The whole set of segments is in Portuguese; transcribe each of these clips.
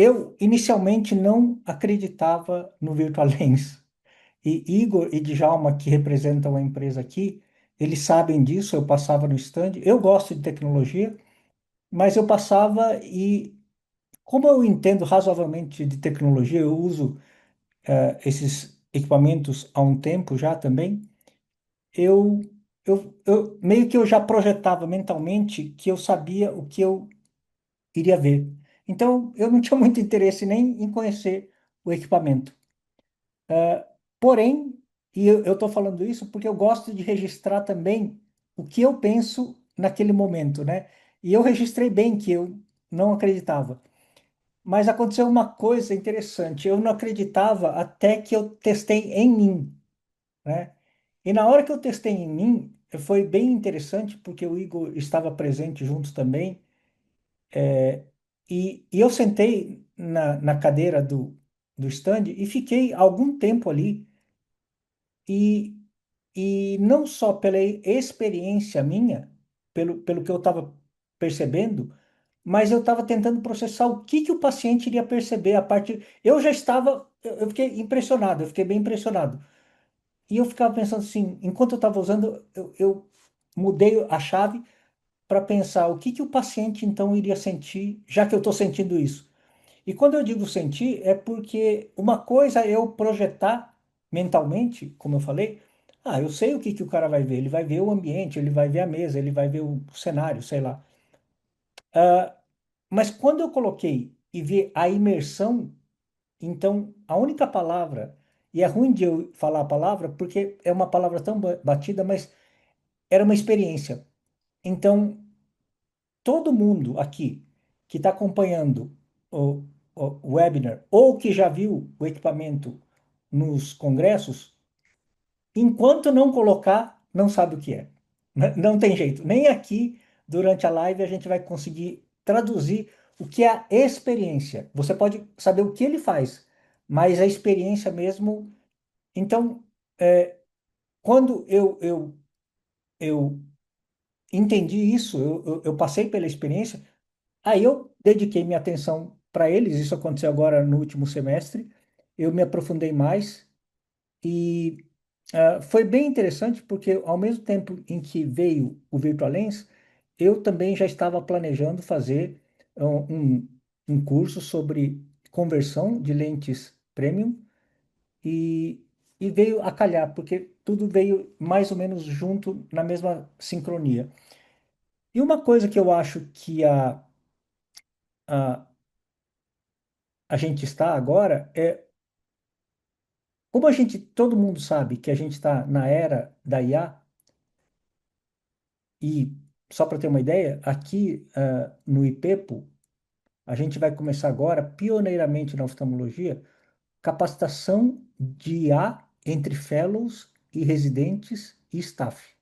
Eu inicialmente não acreditava no VirtualLens. E Igor e Djalma, que representam a empresa aqui, eles sabem disso. Eu passava no stand. Eu gosto de tecnologia, mas eu passava e, como eu entendo razoavelmente de tecnologia, eu uso esses equipamentos há um tempo já também. Eu, eu meio que eu já projetava mentalmente que eu sabia o que eu iria ver. Então, eu não tinha muito interesse nem em conhecer o equipamento. Porém, e eu estou falando isso porque eu gosto de registrar também o que eu penso naquele momento, né? E eu registrei bem que eu não acreditava. Mas aconteceu uma coisa interessante. Eu não acreditava até que eu testei em mim, né? E na hora que eu testei em mim, foi bem interessante porque o Igor estava presente juntos também. E eu sentei na cadeira do stand e fiquei algum tempo ali. E, e não só pela experiência minha, pelo que eu estava percebendo, mas eu estava tentando processar o que que o paciente iria perceber a partir. Eu já estava, eu fiquei impressionado, eu fiquei bem impressionado. E eu ficava pensando assim, enquanto eu estava usando, eu mudei a chave para pensar o que que o paciente então iria sentir, já que eu estou sentindo isso. E quando eu digo sentir, é porque uma coisa é eu projetar mentalmente, como eu falei, eu sei o que que o cara vai ver. Ele vai ver o ambiente, ele vai ver a mesa, ele vai ver o cenário, sei lá. Mas quando eu coloquei e vi a imersão, então a única palavra, e é ruim de eu falar a palavra, porque é uma palavra tão batida, mas era uma experiência. Então, todo mundo aqui que está acompanhando o, o webinar ou que já viu o equipamento nos congressos, enquanto não colocar, não sabe o que é. Não tem jeito. Nem aqui, durante a live, a gente vai conseguir traduzir o que é a experiência. Você pode saber o que ele faz, mas a experiência mesmo. Então, quando eu entendi isso, eu passei pela experiência. Aí eu dediquei minha atenção para eles, isso aconteceu agora no último semestre. Eu me aprofundei mais e foi bem interessante porque ao mesmo tempo em que veio o VirtualLens, eu também já estava planejando fazer um, um curso sobre conversão de lentes premium e, e veio a calhar, porque tudo veio mais ou menos junto na mesma sincronia. E uma coisa que eu acho que a, a gente está agora é, como a gente, todo mundo sabe que a gente está na era da IA, e só para ter uma ideia, aqui no IPEPO, a gente vai começar agora, pioneiramente na oftalmologia, capacitação de IA entre fellows e residentes e staff.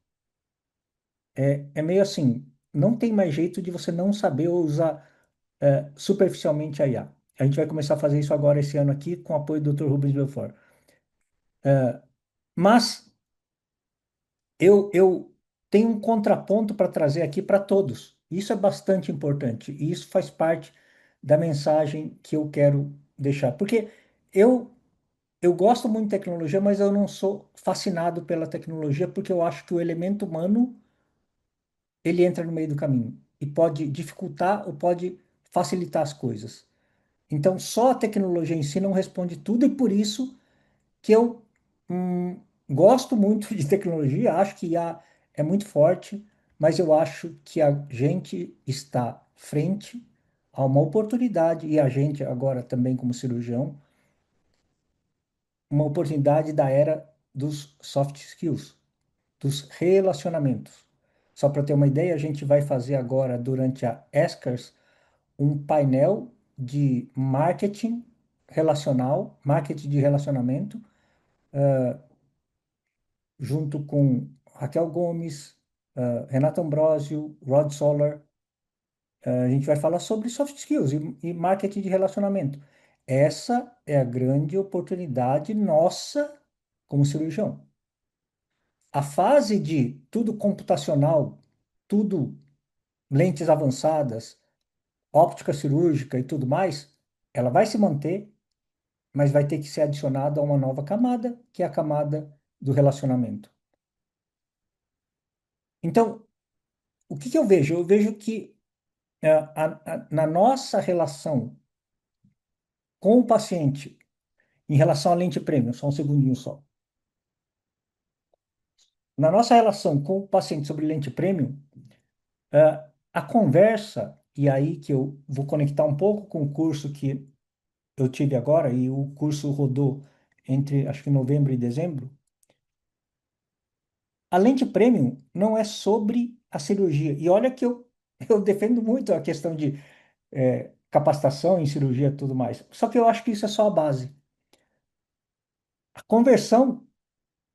É meio assim, não tem mais jeito de você não saber usar superficialmente a IA. A gente vai começar a fazer isso agora esse ano aqui com o apoio do Dr. Rubens Belfort. Mas eu tenho um contraponto para trazer aqui para todos. Isso é bastante importante e isso faz parte da mensagem que eu quero deixar. Porque eu, eu gosto muito de tecnologia, mas eu não sou fascinado pela tecnologia porque eu acho que o elemento humano ele entra no meio do caminho e pode dificultar ou pode facilitar as coisas. Então, só a tecnologia em si não responde tudo e por isso que eu gosto muito de tecnologia, acho que IA é muito forte, mas eu acho que a gente está frente a uma oportunidade, e a gente agora também como cirurgião, uma oportunidade da era dos soft skills, dos relacionamentos. Só para ter uma ideia, a gente vai fazer agora, durante a ESCARS, um painel de marketing relacional, marketing de relacionamento, junto com Raquel Gomes, Renato Ambrosio, Rod Soller. A gente vai falar sobre soft skills e marketing de relacionamento. Essa é a grande oportunidade nossa como cirurgião. A fase de tudo computacional, tudo lentes avançadas, óptica cirúrgica e tudo mais, ela vai se manter, mas vai ter que ser adicionada a uma nova camada, que é a camada do relacionamento. Então, o que que eu vejo? Eu vejo que na nossa relação com o paciente, em relação à lente premium, só um segundinho só. Na nossa relação com o paciente sobre lente premium, a conversa, e aí que eu vou conectar um pouco com o curso que eu tive agora, e o curso rodou entre, acho que novembro e dezembro, a lente premium não é sobre a cirurgia. E olha que eu, eu defendo muito a questão de capacitação em cirurgia e tudo mais. Só que eu acho que isso é só a base. A conversão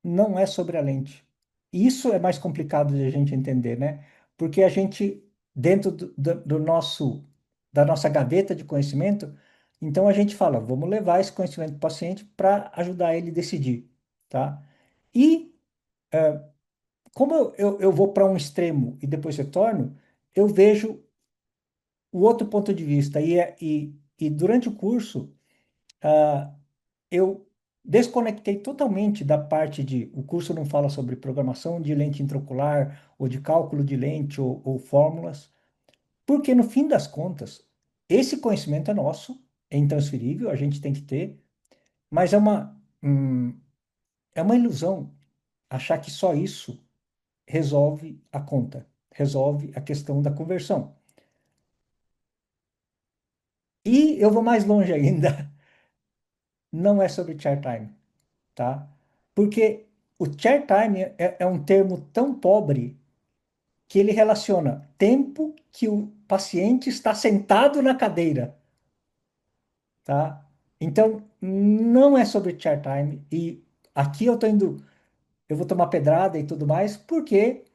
não é sobre a lente. Isso é mais complicado de a gente entender, né? Porque a gente, dentro do nosso, da nossa gaveta de conhecimento, então a gente fala, vamos levar esse conhecimento para o paciente para ajudar ele a decidir, tá? E como eu vou para um extremo e depois retorno, eu vejo o outro ponto de vista. E durante o curso, eu desconectei totalmente da parte de. O curso não fala sobre programação de lente intraocular, ou de cálculo de lente, ou fórmulas, porque no fim das contas, esse conhecimento é nosso, é intransferível, a gente tem que ter, mas é uma ilusão achar que só isso resolve a conta, resolve a questão da conversão. E eu vou mais longe ainda, não é sobre chair time, tá? Porque o chair time é um termo tão pobre que ele relaciona tempo que o paciente está sentado na cadeira, tá? Então, não é sobre chair time. E aqui eu tô indo, eu vou tomar pedrada e tudo mais, porque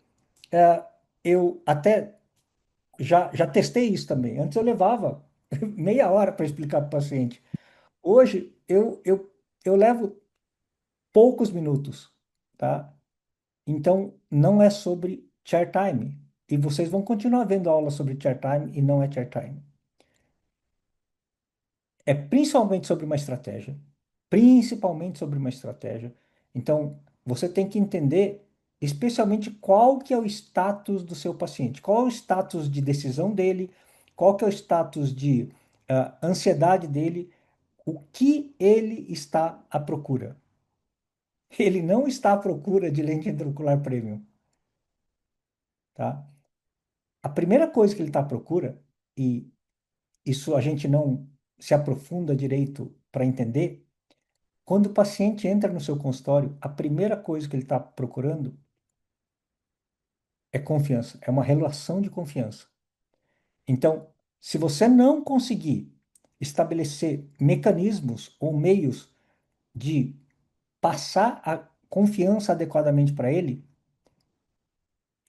eu até já testei isso também. Antes eu levava meia hora para explicar para o paciente. Hoje eu levo poucos minutos, tá? Então, não é sobre chair time. E vocês vão continuar vendo aula sobre chair time e não é chair time. É principalmente sobre uma estratégia. Principalmente sobre uma estratégia. Então, você tem que entender especialmente qual que é o status do seu paciente. Qual é o status de decisão dele, qual que é o status de ansiedade dele, o que ele está à procura. Ele não está à procura de lente intraocular premium, tá? A primeira coisa que ele está à procura, e isso a gente não se aprofunda direito para entender, quando o paciente entra no seu consultório, a primeira coisa que ele está procurando é confiança, é uma relação de confiança. Então, se você não conseguir estabelecer mecanismos ou meios de passar a confiança adequadamente para ele,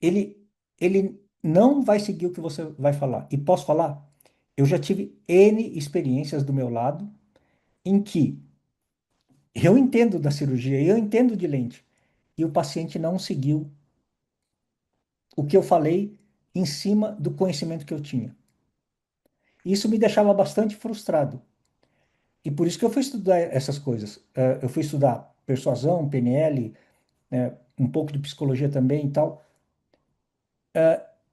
ele, ele não vai seguir o que você vai falar. E posso falar? Eu já tive N experiências do meu lado em que eu entendo da cirurgia, eu entendo de lente, e o paciente não seguiu o que eu falei em cima do conhecimento que eu tinha. Isso me deixava bastante frustrado. E por isso que eu fui estudar essas coisas. Eu fui estudar persuasão, PNL, né, um pouco de psicologia também e tal,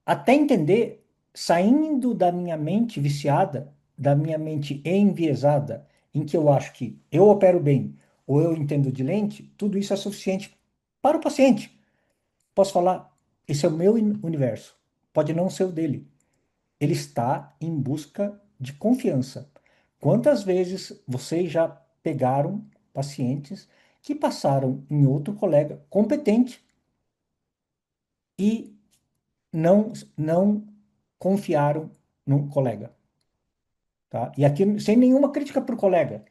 até entender, saindo da minha mente viciada, da minha mente enviesada, em que eu acho que eu opero bem ou eu entendo de lente, tudo isso é suficiente para o paciente. Posso falar, esse é o meu universo, pode não ser o dele. Ele está em busca de confiança. Quantas vezes vocês já pegaram pacientes que passaram em outro colega competente e não confiaram no colega, tá? E aqui sem nenhuma crítica para o colega,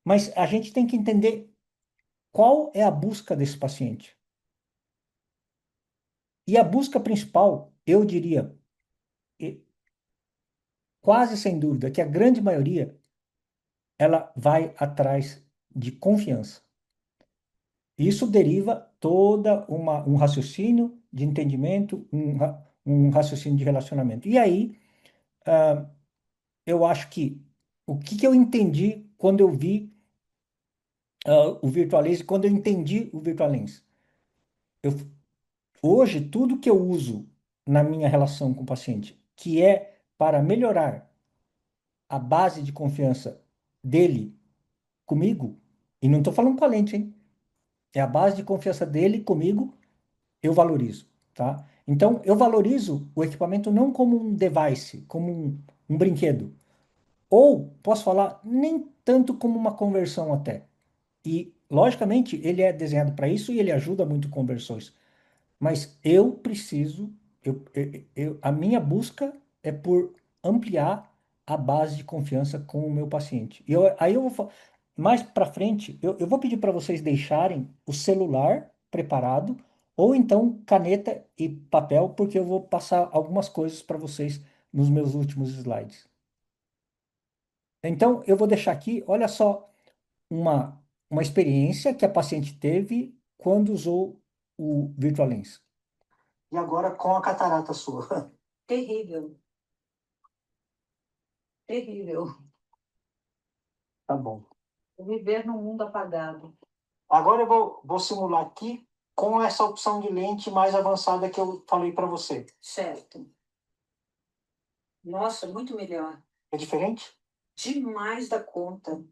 mas a gente tem que entender qual é a busca desse paciente. E a busca principal, eu diria, quase sem dúvida, que a grande maioria ela vai atrás de confiança. Isso deriva um raciocínio de entendimento, um raciocínio de relacionamento. E aí, eu acho que o que que eu entendi quando eu vi o Virtual quando eu entendi o Virtual Eu, hoje, tudo que eu uso na minha relação com o paciente, que é para melhorar a base de confiança dele comigo, e não estou falando com a lente, hein? É a base de confiança dele comigo, eu valorizo, tá? Então, eu valorizo o equipamento não como um device, como um brinquedo. Ou, posso falar, nem tanto como uma conversão até. E, logicamente, ele é desenhado para isso e ele ajuda muito conversões. Mas eu preciso, a minha busca é por ampliar a base de confiança com o meu paciente. Aí eu vou, mais para frente, eu vou pedir para vocês deixarem o celular preparado, ou então caneta e papel, porque eu vou passar algumas coisas para vocês nos meus últimos slides. Então, eu vou deixar aqui, olha só, uma experiência que a paciente teve quando usou o Virtual Lens. E agora com a catarata sua. Terrível, terrível. Tá bom. Viver num mundo apagado. Agora eu vou simular aqui com essa opção de lente mais avançada que eu falei para você. Certo. Nossa, muito melhor. É diferente? Demais da conta.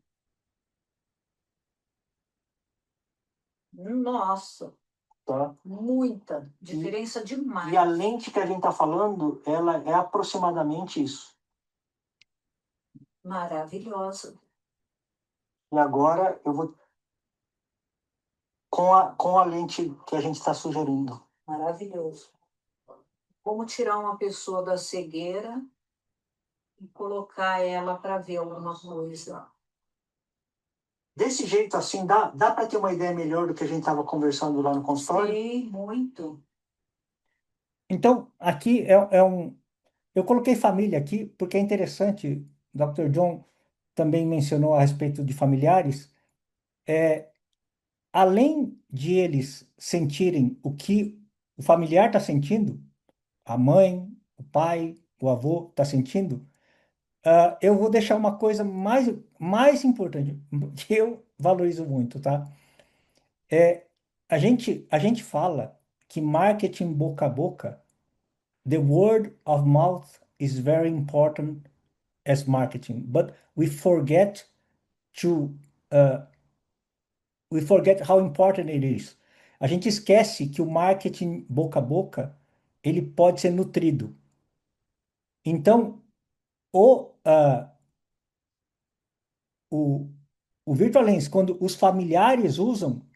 Nossa, Tá. muita diferença E demais. a lente que a gente está falando, ela é aproximadamente isso. Maravilhosa. E agora eu vou com a lente que a gente está sugerindo. Maravilhoso. Como tirar uma pessoa da cegueira e colocar ela para ver alguma coisa. Desse jeito assim, dá para ter uma ideia melhor do que a gente estava conversando lá no consultório? Sei, muito. Então, aqui eu coloquei família aqui porque é interessante. Dr. John também mencionou a respeito de familiares. Além de eles sentirem o que o familiar está sentindo, a mãe, o pai, o avô está sentindo, eu vou deixar uma coisa mais importante, que eu valorizo muito, tá? É, a gente fala que marketing boca a boca, the word of mouth is very important as marketing, but to uh, we forget how important it is. A gente esquece que o marketing boca a boca, ele pode ser nutrido. Então, o, uh, o, o Virtual Lens, quando os familiares usam,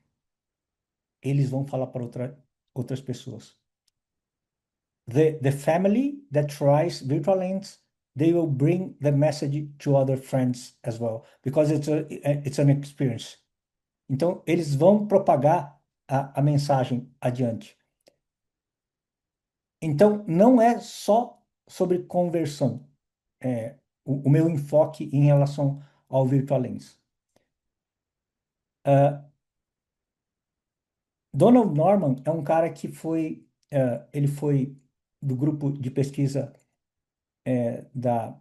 eles vão falar para outras pessoas. The family that tries Virtual Lens, they will bring the message to other friends as well, because it's an experience. Então, eles vão propagar a mensagem adiante. Então, não é só sobre conversão, o meu enfoque em relação ao Virtual Lens. Donald Norman é um cara que ele foi do grupo de pesquisa da,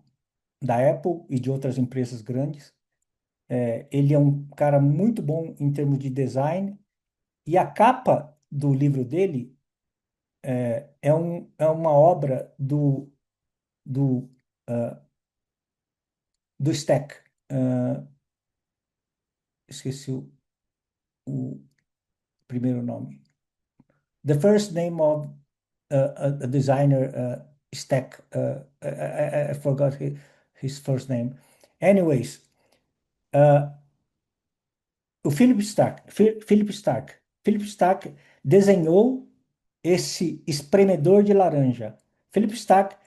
da Apple e de outras empresas grandes. Ele é um cara muito bom em termos de design, e a capa do livro dele é uma obra do, uh, do Stack. Esqueci o primeiro nome. The first name of a designer, Stack. I forgot his first name. Anyways, uh, o Philip Stark desenhou esse espremedor de laranja. Philip Stark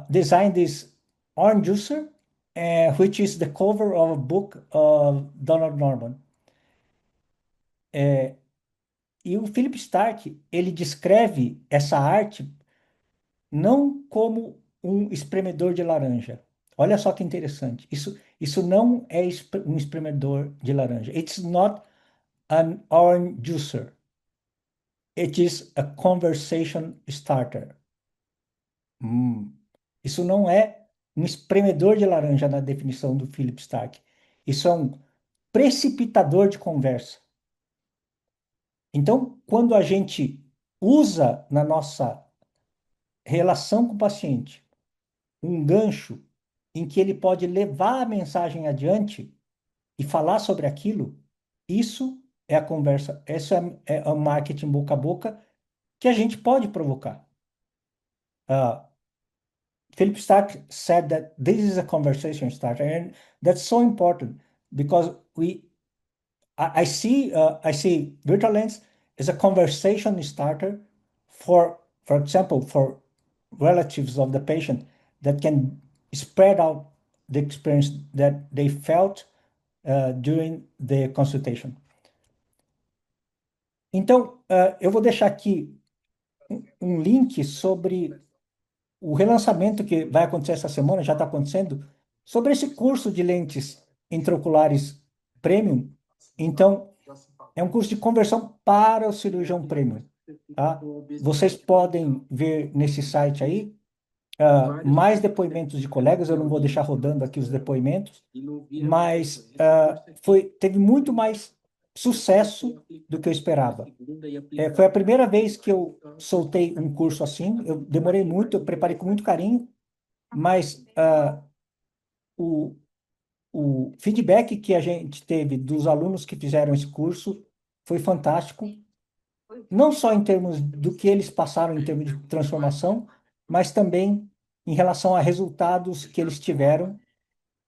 designed this orange juicer, which is the cover of a book of Donald Norman. E o Philip Stark, ele descreve essa arte não como um espremedor de laranja. Olha só que interessante. Isso não é um espremedor de laranja. It's not an orange juicer. It is a conversation starter. Hum. Isso não é. um espremedor de laranja na definição do Philip Stark. Isso é um precipitador de conversa. Então, quando a gente usa na nossa relação com o paciente um gancho em que ele pode levar a mensagem adiante e falar sobre aquilo, isso é a conversa, isso é o marketing boca a boca que a gente pode provocar. Uh, Philip Stark said that this is a conversation starter, and that's so important because I see Virtual Lens as a conversation starter for example, for relatives of the patient that can spread out the experience that they felt during the consultation. Então, eu vou deixar aqui um link sobre o relançamento que vai acontecer essa semana, já está acontecendo, sobre esse curso de lentes intraoculares premium. Então, é um curso de conversão para o cirurgião premium, tá? Vocês podem ver nesse site aí mais depoimentos de colegas. Eu não vou deixar rodando aqui os depoimentos, mas teve muito mais sucesso do que eu esperava. Foi a primeira vez que eu soltei um curso assim. Eu demorei muito, eu preparei com muito carinho, mas o, o feedback que a gente teve dos alunos que fizeram esse curso foi fantástico, não só em termos do que eles passaram em termos de transformação, mas também em relação a resultados que eles tiveram.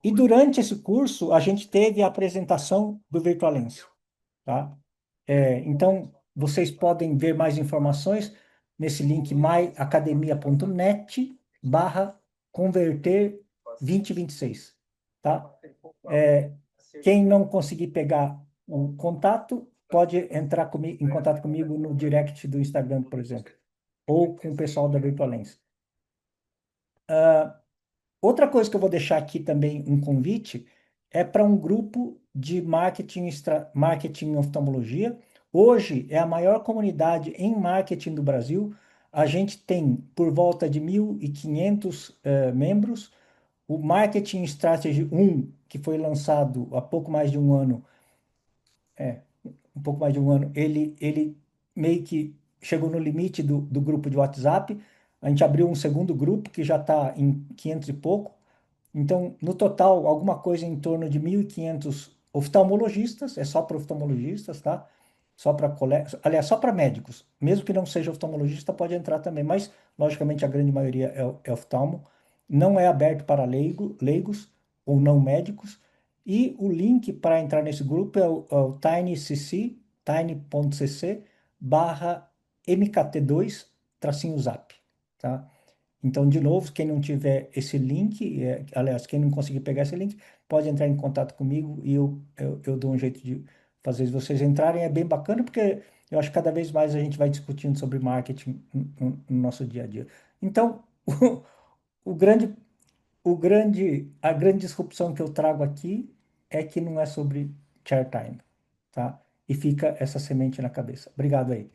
E durante esse curso, a gente teve a apresentação do Virtualense, tá? Então, vocês podem ver mais informações nesse link myacademia.net/converter 2026, tá? É, quem não conseguir pegar o contato, pode entrar em contato comigo no direct do Instagram, por exemplo, ou com o pessoal da Virtualense. Outra coisa que eu vou deixar aqui também um convite é para um grupo de marketing em oftalmologia. Hoje é a maior comunidade em marketing do Brasil. A gente tem por volta de 1.500 membros. O Marketing Strategy 1, que foi lançado há pouco mais de um ano, ele meio que chegou no limite do grupo de WhatsApp. A gente abriu um segundo grupo que já está em 500 e pouco. Então, no total, alguma coisa em torno de 1.500 oftalmologistas, é só para oftalmologistas, tá? Só para colegas, aliás, só para médicos. Mesmo que não seja oftalmologista, pode entrar também, mas, logicamente, a grande maioria é oftalmo. Não é aberto para leigos ou não médicos. E o link para entrar nesse grupo é o tinycc, tiny.cc barra mkt2-zap, tá? Então, de novo, quem não tiver esse link, aliás, quem não conseguir pegar esse link, pode entrar em contato comigo e eu dou um jeito de fazer vocês entrarem. É bem bacana porque eu acho que cada vez mais a gente vai discutindo sobre marketing no nosso dia a dia. Então, o grande, a grande disrupção que eu trago aqui é que não é sobre chair time, tá? E fica essa semente na cabeça. Obrigado aí.